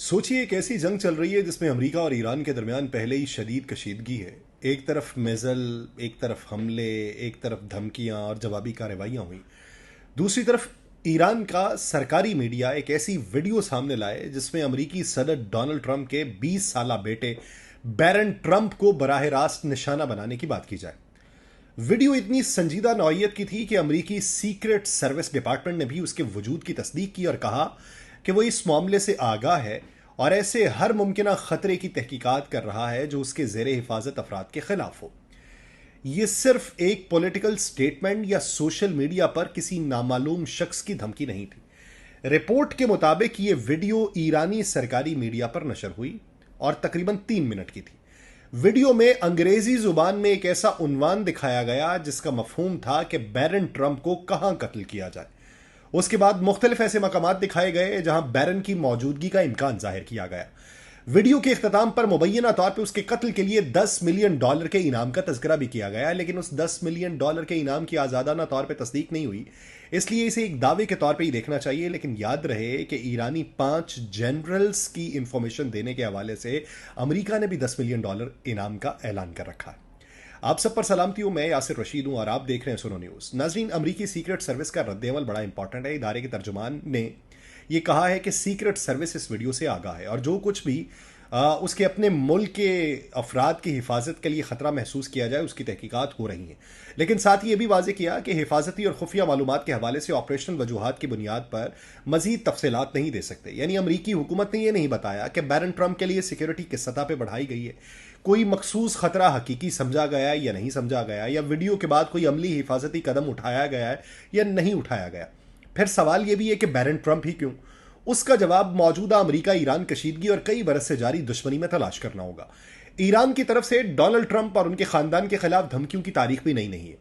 सोचिए एक ऐसी जंग चल रही है जिसमें अमेरिका और ईरान के दरमियान पहले ही शदीद कशीदगी है। एक तरफ मिज़ल, एक तरफ हमले, एक तरफ धमकियां और जवाबी कार्रवाइयां हुई। दूसरी तरफ ईरान का सरकारी मीडिया एक ऐसी वीडियो सामने लाए जिसमें अमेरिकी सदर डोनाल्ड ट्रंप के 20 साला बेटे बैरन ट्रंप को बराह रास्त निशाना बनाने की बात की जाए। वीडियो इतनी संजीदा नौइयत की थी कि अमेरिकी सीक्रेट सर्विस डिपार्टमेंट ने भी उसके वजूद की तस्दीक की और कहा कि वो इस मामले से आगाह है और ऐसे हर मुमकिन खतरे की तहकीकात कर रहा है जो उसके जेर हिफाजत अफराद के खिलाफ हो। यह सिर्फ एक पॉलिटिकल स्टेटमेंट या सोशल मीडिया पर किसी नामालूम शख्स की धमकी नहीं थी। रिपोर्ट के मुताबिक यह वीडियो ईरानी सरकारी मीडिया पर नशर हुई और तकरीबन 3 मिनट की थी। वीडियो में अंग्रेजी जुबान में एक ऐसा उन्वान दिखाया गया जिसका मफहूम था कि बैरन ट्रंप को कहां कत्ल किया जाए। उसके बाद मुख्तलिफ ऐसे मकामात दिखाए गए जहां बैरन की मौजूदगी का इम्कान जाहिर किया गया। वीडियो के इख्तिताम पर मुबैना तौर पर उसके कत्ल के लिए $10 मिलियन के इनाम का तज़किरा भी किया गया, लेकिन उस $10 मिलियन के इनाम की आज़ादाना तौर पर तस्दीक नहीं हुई, इसलिए इसे एक दावे के तौर पर ही देखना चाहिए। लेकिन याद रहे कि ईरानी 5 जनरल्स की इंफॉर्मेशन देने के हवाले से अमेरिका ने भी $10 मिलियन इनाम का ऐलान कर रखा है। आप सब पर सलामती हूं, मैं यासिर रशीद हूं और आप देख रहे हैं सुनो न्यूज़। नाज़रीन, अमेरिकी सीक्रेट सर्विस का रद्देअमल बड़ा इंपॉर्टेंट है। इदारे के तर्जुमान ने यह कहा है कि सीक्रेट सर्विस इस वीडियो से आगाह है और जो कुछ भी उसके अपने मुल्क के अफराद की हिफाजत के लिए ख़तरा महसूस किया जाए उसकी तहकीकात हो रही हैं। लेकिन साथ ही यह भी वाज़ेह किया कि हिफाजती और खुफिया मालूमात के हवाले से ऑपरेशनल वजूहात की बुनियाद पर मज़ीद तफसीलात नहीं दे सकते। यानी अमरीकी हुकूमत ने यह नहीं बताया कि बैरन ट्रंप के लिए सिक्योरिटी किस सतह पर बढ़ाई गई है, कोई मखसूस खतरा हकीकी समझा गया है या नहीं समझा गया, या वीडियो के बाद कोई अमली हिफाजती कदम उठाया गया है या नहीं उठाया गया। फिर सवाल यह भी है कि बैरन ट्रंप ही क्यों? उसका जवाब मौजूदा अमेरिका ईरान कशीदगी और कई बरस से जारी दुश्मनी में तलाश करना होगा। ईरान की तरफ से डोनाल्ड ट्रंप और उनके खानदान के खिलाफ धमकियों की तारीख भी नहीं है।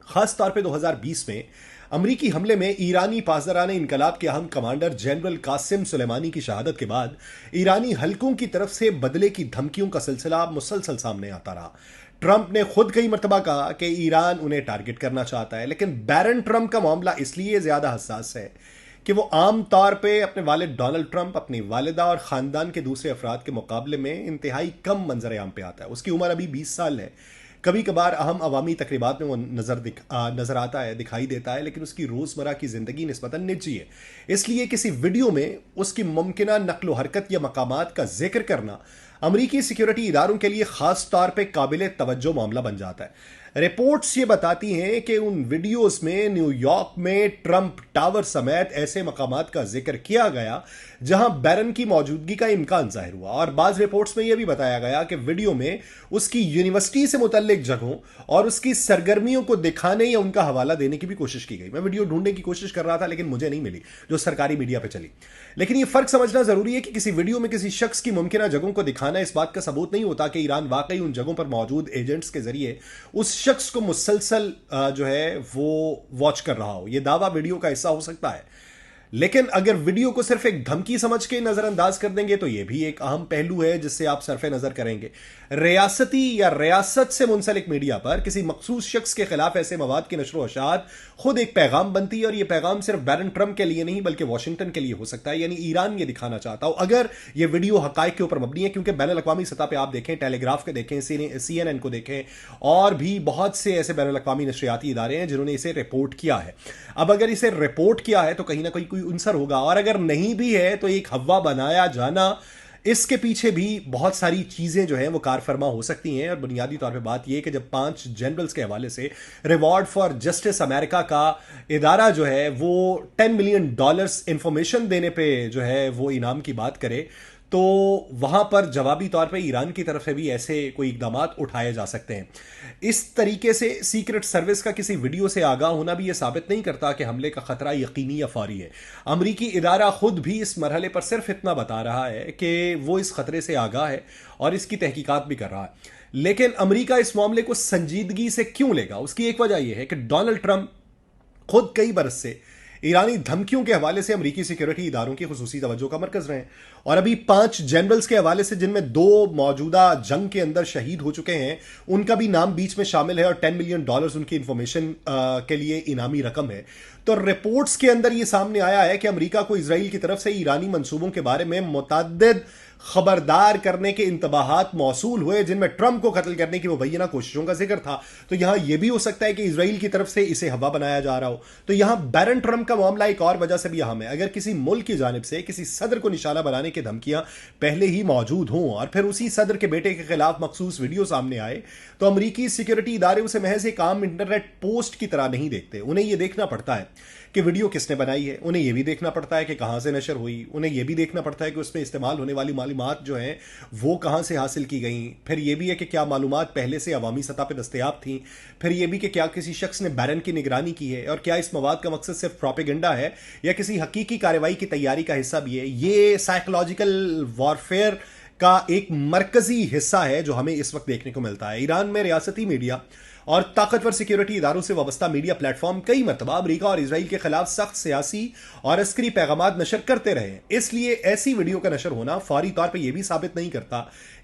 खास तौर पे 2020 में अमरीकी हमले में ईरानी पासदारान इनकलाब के अहम कमांडर जनरल कासिम सुलेमानी की शहादत के बाद ईरानी हल्कों की तरफ से बदले की धमकियों का सिलसिला मुसलसल सामने आता रहा। ट्रंप ने खुद कई मरतबा कहा कि ईरान उन्हें टारगेट करना चाहता है, लेकिन बैरन ट्रंप का मामला इसलिए ज्यादा हसास है कि वो आम तौर पे अपने वालिद डोनाल्ड ट्रंप, अपनी वालिदा और खानदान के दूसरे अफराद के मुकाबले में इंतहाई कम मंजर आम पे आता है। उसकी उम्र अभी 20 साल है। कभी कभार अहम अवामी तकरीबात में वो नजर आता है, दिखाई देता है, लेकिन उसकी रोजमर्रा की जिंदगी निस्बतन निजी है। इसलिए किसी वीडियो में उसकी मुमकिना नकलो हरकत या मकामात का जिक्र करना अमरीकी सिक्योरिटी इदारों के लिए खास तौर पर काबिल तवज्जो मामला बन जाता है। रिपोर्ट्स ये बताती हैं कि उन वीडियोस में न्यूयॉर्क में ट्रंप टावर समेत ऐसे मकामात का जिक्र किया गया जहां बैरन की मौजूदगी का इम्कान जाहिर हुआ, और बाज रिपोर्ट्स में यह भी बताया गया कि वीडियो में उसकी यूनिवर्सिटी से मुतल्लिक जगहों और उसकी सरगर्मियों को दिखाने या उनका हवाला देने की भी कोशिश की गई। मैं वीडियो ढूंढने की कोशिश कर रहा था लेकिन मुझे नहीं मिली जो सरकारी मीडिया पर चली। लेकिन यह फर्क समझना जरूरी है कि किसी वीडियो में किसी शख्स की मुमकिन जगहों को दिखाना इस बात का सबूत नहीं होता कि ईरान वाकई उन जगहों पर मौजूद एजेंट्स के जरिए उस शख्स को मुसलसल जो है वो वॉच कर रहा हो। यह दावा वीडियो का हिस्सा हो सकता है, लेकिन अगर वीडियो को सिर्फ एक धमकी समझ के नजरअंदाज कर देंगे तो यह भी एक अहम पहलू है जिससे आप सरफे नजर करेंगे। रियासती या रियासत से मुंसलिक मीडिया पर किसी मखसूस शख्स के खिलाफ ऐसे मवाद की नशर अशात खुद एक पैगाम बनती है, और यह पैगाम सिर्फ बैरन ट्रंप के लिए नहीं बल्कि वाशिंगटन के लिए हो सकता है। यानी ईरान ये दिखाना चाहता हो अगर यह वीडियो हकायक के ऊपर मबनी है, क्योंकि बैनुल अक़वामी सतह पर आप देखें, टेलीग्राफ के देखें, CNN को देखें, और भी बहुत से ऐसे बैनुल अक़वामी नशरियाती इदारे हैं जिन्होंने इसे रिपोर्ट किया है। अब अगर इसे रिपोर्ट किया है तो कहीं ना कहीं कोई उनसर होगा, और अगर नहीं भी है तो एक हवा बनाया जाना, इसके पीछे भी बहुत सारी चीजें जो हैं वो कारफरमा हो सकती हैं। और बुनियादी तौर पे बात यह कि जब 5 जनरल्स के हवाले से रिवॉर्ड फॉर जस्टिस अमेरिका का इदारा जो है वो $10 मिलियन इंफॉर्मेशन देने पे जो है वो इनाम की बात करे, तो वहां पर जवाबी तौर पे ईरान की तरफ से भी ऐसे कोई इकदाम उठाए जा सकते हैं। इस तरीके से सीक्रेट सर्विस का किसी वीडियो से आगाह होना भी यह साबित नहीं करता कि हमले का खतरा यकीनी या फौरी है। अमरीकी इदारा खुद भी इस मरहले पर सिर्फ इतना बता रहा है कि वो इस खतरे से आगाह है और इसकी तहकीकात भी कर रहा है। लेकिन अमरीका इस मामले को संजीदगी से क्यों लेगा? उसकी एक वजह यह है कि डोनाल्ड ट्रंप खुद कई बरस से ईरानी धमकियों के हवाले से अमेरिकी सिक्योरिटी इदारों की खुसूसी तवज्जो का मरकज रहे हैं। और अभी 5 जनरल्स के हवाले से, जिनमें 2 मौजूदा जंग के अंदर शहीद हो चुके हैं, उनका भी नाम बीच में शामिल है और $10 मिलियन उनकी इंफॉर्मेशन के लिए इनामी रकम है। तो रिपोर्ट्स के अंदर यह सामने आया है कि अमेरिका को इसराइल की तरफ से ईरानी मंसूबों के बारे में मुतअद्दिद खबरदार करने के इंतबाहात मौसूल हुए, जिनमें ट्रंप को कत्ल करने की मुबैना कोशिशों का जिक्र था। तो यहां यह भी हो सकता है कि इसराइल की तरफ से इसे हवा बनाया जा रहा हो। तो यहां बैरन ट्रंप का मामला एक और वजह से भी अहम है। अगर किसी मुल्क की जानिब से किसी सदर को निशाना बनाने की धमकियां पहले ही मौजूद हों और फिर उसी सदर के बेटे के खिलाफ मखसूस वीडियो सामने आए, तो अमरीकी सिक्योरिटी इदारे उसे महज एक आम इंटरनेट पोस्ट की तरह नहीं देखते। उन्हें यह देखना पड़ता है कि वीडियो किसने बनाई है, उन्हें यह भी देखना पड़ता है कि कहां से नशर हुई, उन्हें यह भी देखना पड़ता है कि उसमें इस्तेमाल होने वाली मालूमात जो हैं वो कहां से हासिल की गई। फिर यह भी है कि क्या मालूमात पहले से अवामी सतह पर दस्तयाब थी। फिर यह भी कि क्या किसी शख्स ने बैरन की निगरानी की है और क्या इस मवाद का मकसद सिर्फ प्रोपेगेंडा है या किसी हकीकी कार्रवाई की तैयारी का हिस्सा भी है। यह साइकोलॉजिकल वॉरफेयर का एक मरकजी हिस्सा है जो हमें इस वक्त देखने को मिलता है। ईरान में रियासती मीडिया और ताकतवर सिक्योरिटी इदारों से वाबस्ता मीडिया प्लेटफॉर्म कई मरतबा अमेरिका और इसराइल के खिलाफ सख्त सियासी और अस्करी पैगामात नशर करते रहे। इसलिए ऐसी वीडियो का नशर होना फौरी तौर पर यह भी साबित नहीं करता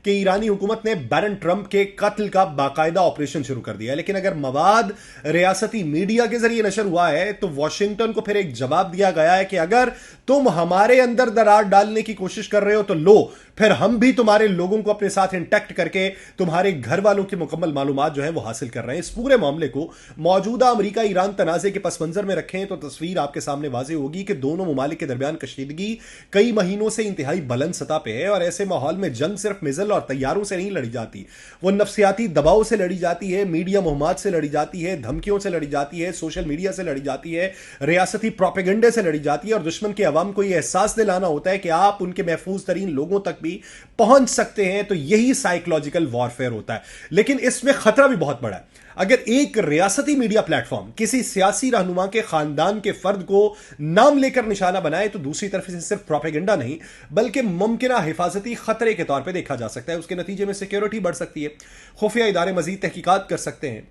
कि ईरानी हुकूमत ने बैरन ट्रंप के कत्ल का बाकायदा ऑपरेशन शुरू कर दिया। लेकिन अगर मवाद रियासती मीडिया के जरिए नशर हुआ है तो वॉशिंगटन को फिर एक जवाब दिया गया है कि अगर तुम हमारे अंदर दरार डालने की कोशिश कर रहे हो तो लो, फिर हम भी तुम्हारे लोगों को अपने साथ इंटैक्ट करके तुम्हारे घर वालों की मुकम्मल मालूमात जो है वो हासिल कर रहे हैं। इस पूरे मामले को मौजूदा अमेरिका ईरान तनाजे के पस मंजर में रखें तो तस्वीर आपके सामने वाज़ेह होगी कि दोनों ममालिक के दरमियान कशीदगी कई महीनों से इंतहाई बुलंद सतह पे है। और ऐसे माहौल में जंग सिर्फ मिज़ल और तैयारों से नहीं लड़ी जाती, वो नफ्सियाती दबाव से लड़ी जाती है, मीडिया मुहम्मद से लड़ी जाती है, धमकियों से लड़ी जाती है, सोशल मीडिया से लड़ी जाती है, रियासती प्रोपेगेंडे से लड़ी जाती है। और दुश्मन के अवाम को यह एहसास दिलाना होता है कि आप उनके महफूज तरीन लोगों तक भी पहुंच सकते हैं। तो यही साइकोलॉजिकल वॉरफेयर होता है। लेकिन इसमें खतरा भी बहुत बड़ा है। अगर एक रियासती मीडिया प्लेटफॉर्म किसी सियासी रहनुमा के खानदान के फर्द को नाम लेकर निशाना बनाए तो दूसरी तरफ इसे सिर्फ प्रोपेगेंडा नहीं बल्कि मुमकिन हिफाजती खतरे के तौर पर देखा जा सकता है। उसके नतीजे में सिक्योरिटी बढ़ सकती है, खुफिया इदारे मजीद तहकीकात कर सकते हैं,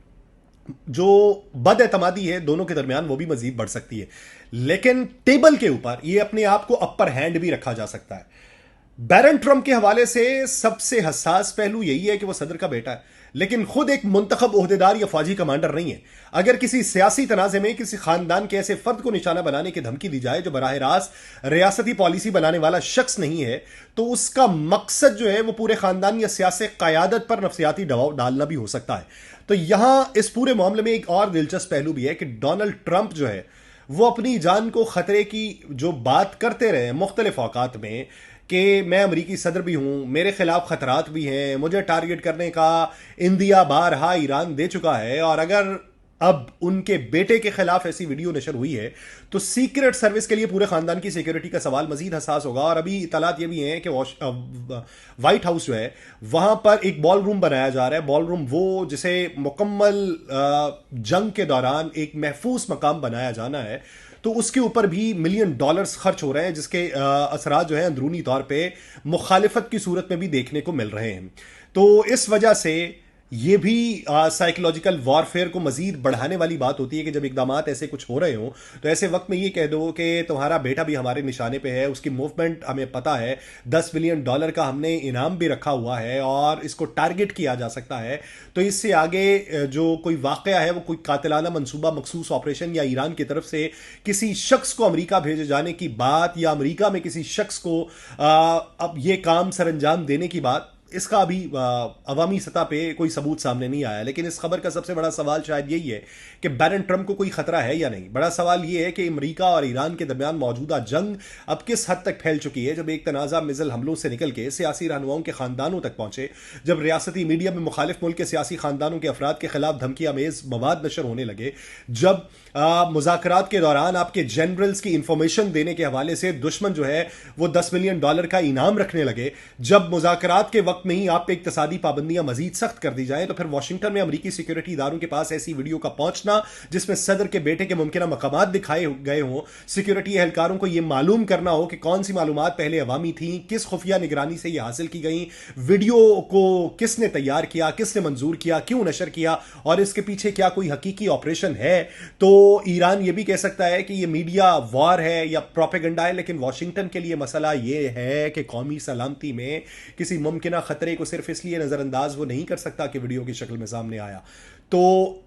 जो बदएतमादी है दोनों के दरमियान वो भी मजीद बढ़ सकती है। लेकिन टेबल के ऊपर ये अपने आप को अपर हैंड भी रखा जा सकता है। बैरन ट्रंप के हवाले से सबसे हसास पहलू यही है कि वो सदर का बेटा है, लेकिन खुद एक मुंतखब ओहदेदार या फौजी कमांडर नहीं है। अगर किसी सियासी तनाज़े में किसी खानदान के ऐसे फर्द को निशाना बनाने की धमकी दी जाए जो बराह रास्त रियासती पॉलिसी बनाने वाला शख्स नहीं है, तो उसका मकसद जो है वो पूरे खानदान या सियासी क़यादत पर नफ्सियाती दबाव डालना भी हो सकता है। तो यहां इस पूरे मामले में एक और दिलचस्प पहलू भी है कि डोनाल्ड ट्रंप जो है वो अपनी जान को खतरे की जो बात करते रहे मुख्तलिफ औकात में कि मैं अमरीकी सदर भी हूं, मेरे खिलाफ खतरात भी हैं, मुझे टारगेट करने का इंदिया बारहा ईरान दे चुका है। और अगर अब उनके बेटे के खिलाफ ऐसी वीडियो नशर हुई है तो सीक्रेट सर्विस के लिए पूरे खानदान की सिक्योरिटी का सवाल मजीद हसास होगा। और अभी इतलात ये भी हैं कि व्हाइट हाउस जो है वहां पर एक बॉल रूम बनाया जा रहा है। बॉल रूम वो जिसे मुकम्मल जंग के दौरान एक महफूज मकाम बनाया जाना है, तो उसके ऊपर भी $1 मिलियन खर्च हो रहे हैं, जिसके असरात जो है अंदरूनी तौर पे मुखालिफत की सूरत में भी देखने को मिल रहे हैं। तो इस वजह से ये भी साइकोलॉजिकल वॉरफेयर को मजीद बढ़ाने वाली बात होती है कि जब इकदामात ऐसे कुछ हो रहे हो तो ऐसे वक्त में ये कह दो कि तुम्हारा बेटा भी हमारे निशाने पे है, उसकी मूवमेंट हमें पता है, $10 मिलियन का हमने इनाम भी रखा हुआ है और इसको टारगेट किया जा सकता है। तो इससे आगे जो कोई वाकया है वो कोई कातिलाना मंसूबा मखसूस ऑपरेशन या ईरान की तरफ से किसी शख्स को अमरीका भेजे जाने की बात या अमरीका में किसी शख्स को अब ये काम सरंजाम देने की बात, इसका अभी अवामी सतह पे कोई सबूत सामने नहीं आया। लेकिन इस खबर का सबसे बड़ा सवाल शायद यही है कि बैरन ट्रंप को कोई खतरा है या नहीं। बड़ा सवाल यह है कि अमेरिका और ईरान के दरमियान मौजूदा जंग अब किस हद तक फैल चुकी है, जब एक तनाज़ा मिज़ल हमलों से निकल के सियासी रहनुमाओं के खानदानों तक पहुंचे, जब रियासती मीडिया में मुखालिफ मुल्क के सियासी खानदानों के अफराद के खिलाफ धमकी अमेज मवाद नशर होने लगे, जब मुज़ाकरात के दौरान आपके जनरल्स की इंफॉर्मेशन देने के हवाले से दुश्मन जो है वो $10 मिलियन का इनाम रखने लगे, जब मुज़ाकरात के वक्त वक्त में ही आप पे इक्तसादी पाबंदियां मजीद सख्त कर दी जाएं, तो फिर वाशिंगटन में अमरीकी सिक्योरिटी इदारों के पास ऐसी वीडियो का पहुंचना जिसमें सदर के बेटे के मुमकिन मकामात दिखाए गए हों, सिक्योरिटी एहलकारों को यह मालूम करना हो कि कौन सी मालूमात पहले अवामी थी, किस खुफिया निगरानी से यह हासिल की गई, वीडियो को किसने तैयार किया, किसने मंजूर किया, क्यों नशर किया और इसके पीछे क्या कोई हकीकी ऑपरेशन है, तो ईरान यह भी कह सकता है कि यह मीडिया वॉर है या प्रोपेगेंडा है। लेकिन वाशिंगटन के लिए मसला यह है कि कौमी सलामती में किसी मुमकिन खतरे को सिर्फ इसलिए नजरअंदाज वो नहीं कर सकता कि वीडियो की शक्ल में सामने आया। तो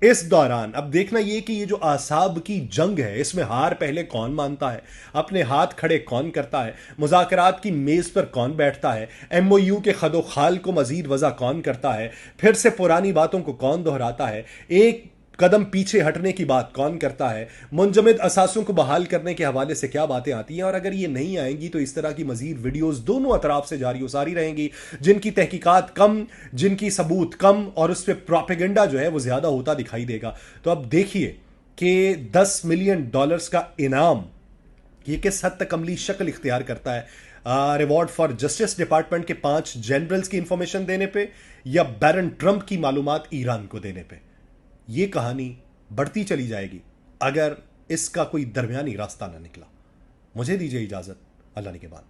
इस दौरान अब देखना यह कि ये जो आसाब की जंग है, इसमें हार पहले कौन मानता है, अपने हाथ खड़े कौन करता है, मुज़ाकरात की मेज पर कौन बैठता है, एमओयू के खदो खाल को मजीद वजह कौन करता है, फिर से पुरानी बातों को कौन दोहराता है, एक कदम पीछे हटने की बात कौन करता है, मुंजमद असासों को बहाल करने के हवाले से क्या बातें आती हैं। और अगर ये नहीं आएंगी तो इस तरह की मजीद वीडियोस दोनों अतराफ से जारी सारी रहेंगी, जिनकी तहकीकात कम, जिनकी सबूत कम और उस पर प्रोपेगेंडा जो है वो ज्यादा होता दिखाई देगा। तो अब देखिए कि $10 मिलियन का इनाम ये किस हद तक अमली शक्ल इख्तियार करता है, रिवॉर्ड फॉर जस्टिस डिपार्टमेंट के 5 जनरल्स की इंफॉर्मेशन देने पे या बैरन ट्रंप की मालूमात ईरान को देने पे। ये कहानी बढ़ती चली जाएगी अगर इसका कोई दरमियानी रास्ता ना निकला। मुझे दीजिए इजाजत, अल्लाह ने के बाद।